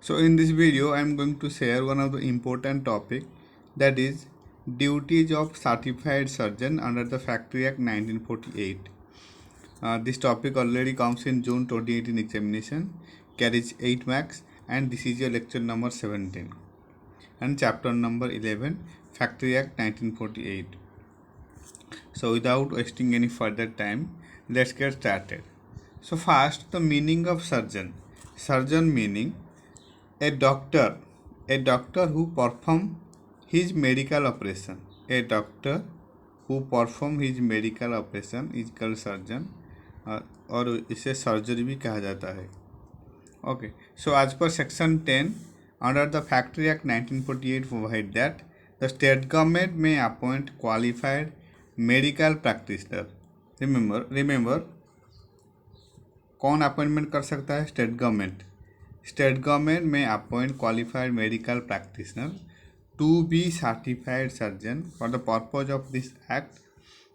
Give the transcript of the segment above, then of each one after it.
So in this video I am going to share one of the important topic, that is duties of certified surgeon under the Factory Act 1948. This topic already comes in June 2018 examination, carries 8 marks, and this is your lecture number 17 and chapter number 11, Factory Act 1948. So without wasting any further time, let's get started. So first, the meaning of surgeon. Surgeon meaning a doctor, a doctor who perform his medical operation. A doctor who perform his medical operation is called surgeon, और इसे surgery भी कहा जाता है. Okay, so as per section 10 under the Factory Act 1948 provide that the state government may appoint qualified medical practitioner. Remember कौन appointment कर सकता है? State government. State government may appoint qualified medical practitioner to be certified surgeon for the purpose of this act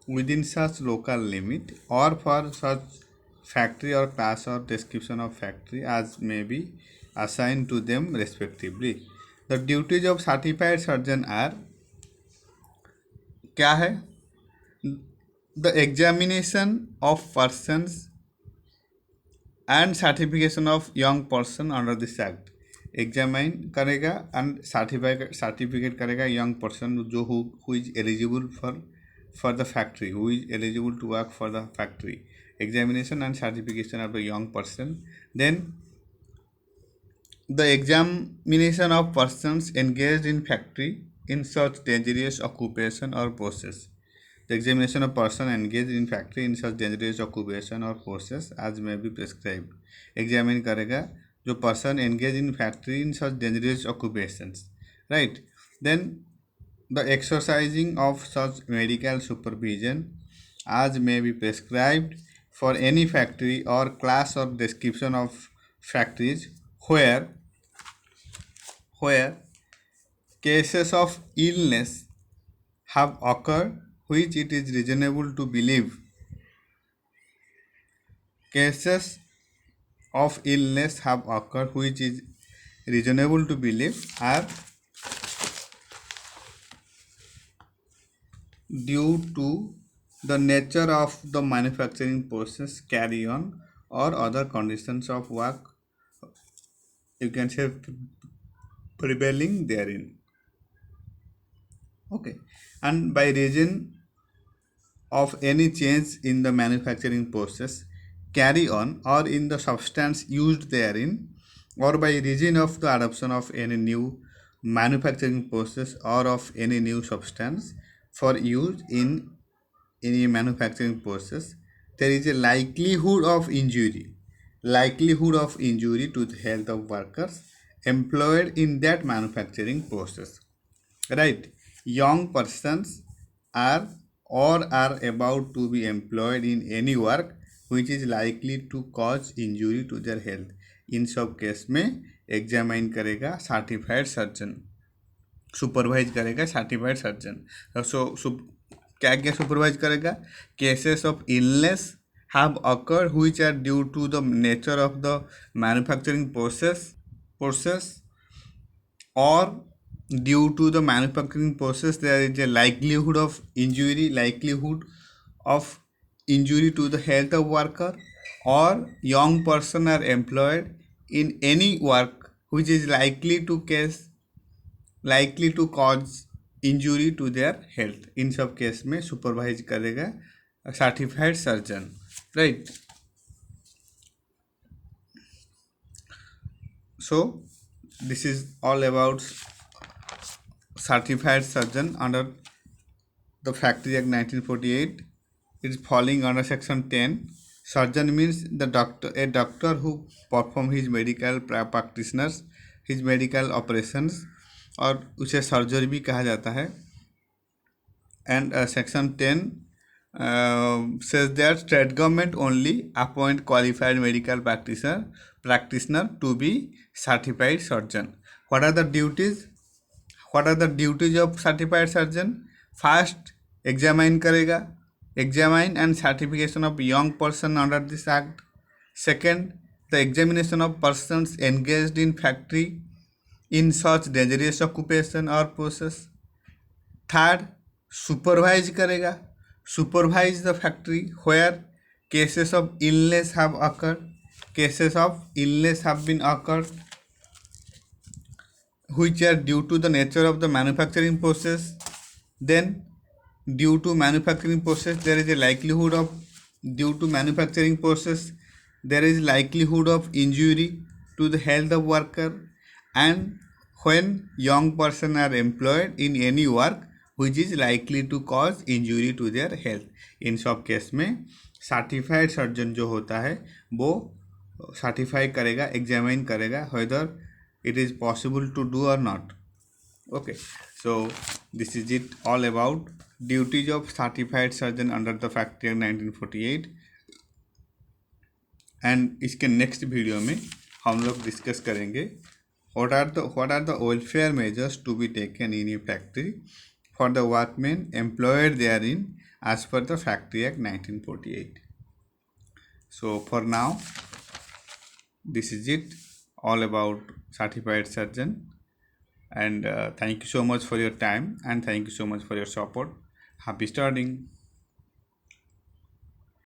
within such local limit or for such factory or class or description of factory as may be assigned to them respectively. The duties of certified surgeon are क्या है? The examination of persons and certification of young person under this act. Examine करेगा and certificate करेगा young person जो who is eligible for the factory, who is eligible to work for the factory. Examination and certification of the young person. Then the examination of persons engaged in factory in such dangerous occupation और process. The examination of person engaged in factory in such dangerous occupation or process as may be prescribed. Examine करेगा जो person engaged in factory in such dangerous occupations, right? Then the exercising of such medical supervision as may be prescribed for any factory or class or description of factories where cases of illness have occurred which it is reasonable to believe cases of illness have occurred which is reasonable to believe are due to the nature of the manufacturing process carry on or other conditions of work, you can say, prevailing therein. Okay, and by reason of any change in the manufacturing process carry on or in the substance used therein, or by reason of the adoption of any new manufacturing process or of any new substance for use in any manufacturing process, there is a likelihood of injury to the health of workers employed in that manufacturing process, right? Young persons are or are about to be employed in any work which is likely to cause injury to their health. इन सब case में examine करेगा certified surgeon, supervise करेगा certified surgeon. क्या क्या supervise करेगा? Cases of illness have occurred which are due to the nature of the manufacturing process और due to the manufacturing process there is a likelihood of injury to the health of worker, or young person are employed in any work which is likely to cause injury to their health. इन सब case में supervise करेगा certified surgeon, right? So this is all about certified surgeon under the Factory Act 1948. It is falling under section 10. Surgeon means a doctor who perform his medical practitioners, his medical operations, और उसे surgery भी कहा जाता है. And section 10 says that state government only appoint qualified medical practitioner to be certified surgeon. What are the duties of certified surgeon? First, examine and certification of young person under this act. Second, the examination of persons engaged in factory in such dangerous occupation or process. Third, supervise करेगा, supervise the factory where cases of illness have occurred, cases of illness have been occurred which are due to the nature of the manufacturing process. Then due to manufacturing process there is a likelihood of, due to manufacturing process there is likelihood of injury to the health of worker. And when young person are employed in any work which is likely to cause injury to their health, इन सब case में certified surgeon जो होता है वो certify करेगा, examine करेगा whether it is possible to do or not. Okay, so this is it all about duties of certified surgeon under the Factory Act 1948. And इसके next video में हम लोग डिस्कस करेंगे what are the welfare measures to be taken in a factory for the workmen employed therein as per the Factory Act 1948. So for now this is it all about certified surgeon, and thank you so much for your time and thank you so much for your support. Happy studying.